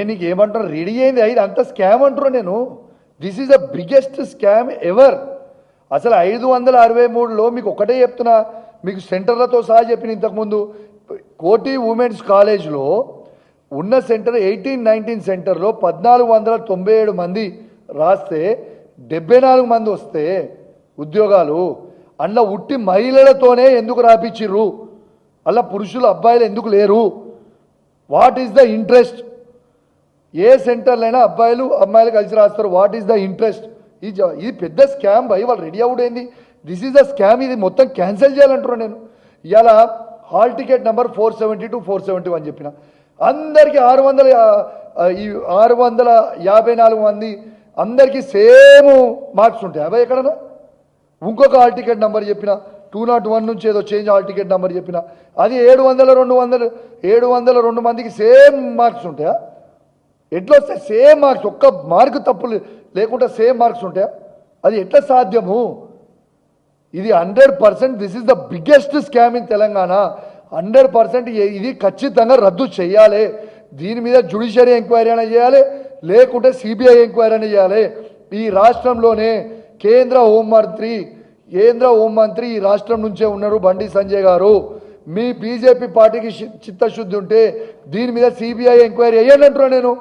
నీకు ఏమంటారు రెడీ అయింది ఇది అంత స్కామ్ అంటారు నేను. This is the biggest scam ever. అసలు 563లో మీకు ఒకటే చెప్తున్నా, మీకు సెంటర్లతో సహా చెప్పిన ఇంతకుముందు. కోటి ఉమెన్స్ కాలేజ్లో ఉన్న సెంటర్ 18-19 సెంటర్లో 1497 మంది రాస్తే 74 మంది వస్తే ఉద్యోగాలు అందులో ఉట్టి మహిళలతోనే ఎందుకు రాపిచ్చిర్రు? అలా పురుషులు అబ్బాయిలు ఎందుకు లేరు? What is the interest? ఏ సెంటర్లైనా అబ్బాయిలు అమ్మాయిలు కలిసి రాస్తారు. What is the interest? ఇది పెద్ద స్కామ్ భయ్. వాళ్ళు రెడీ అవుడైంది. This is the scam. ఇది మొత్తం క్యాన్సిల్ చేయాలంటున్నాను నేను. ఇలా హాల్ టికెట్ నెంబర్ 470 to 471 చెప్పిన అందరికీ 654 మంది అందరికీ సేమ్ మార్క్స్ ఉంటాయి. అబ్బాయి ఎక్కడన్నా ఇంకొక హాల్ టికెట్ నెంబర్ చెప్పిన 201 నుంచి ఏదో చేంజ్ హాల్ టికెట్ నెంబర్ చెప్పిన అది 702 మందికి సేమ్ మార్క్స్ ఉంటాయా? ఎట్లా వస్తాయి సేమ్ మార్క్స్? ఒక్క మార్కు తప్పు లేకుండా సేమ్ మార్క్స్ ఉంటాయా? అది ఎట్లా సాధ్యము? ఇది 100% this is the biggest scam in Telangana. 100% ఇది ఖచ్చితంగా రద్దు చేయాలి. దీని మీద జ్యుడిషియరీ ఎంక్వైరీ అయినా చేయాలి, లేకుంటే సిబిఐ ఎంక్వైరీ అయినా చేయాలి. ఈ రాష్ట్రంలోనే కేంద్ర హోంమంత్రి ఈ రాష్ట్రం నుంచే ఉన్నారు, బండి సంజయ్ గారు. మీ బీజేపీ పార్టీకి చిత్తశుద్ధి ఉంటే దీని మీద సిబిఐ ఎంక్వైరీ అయ్యానంటున్నా నేను.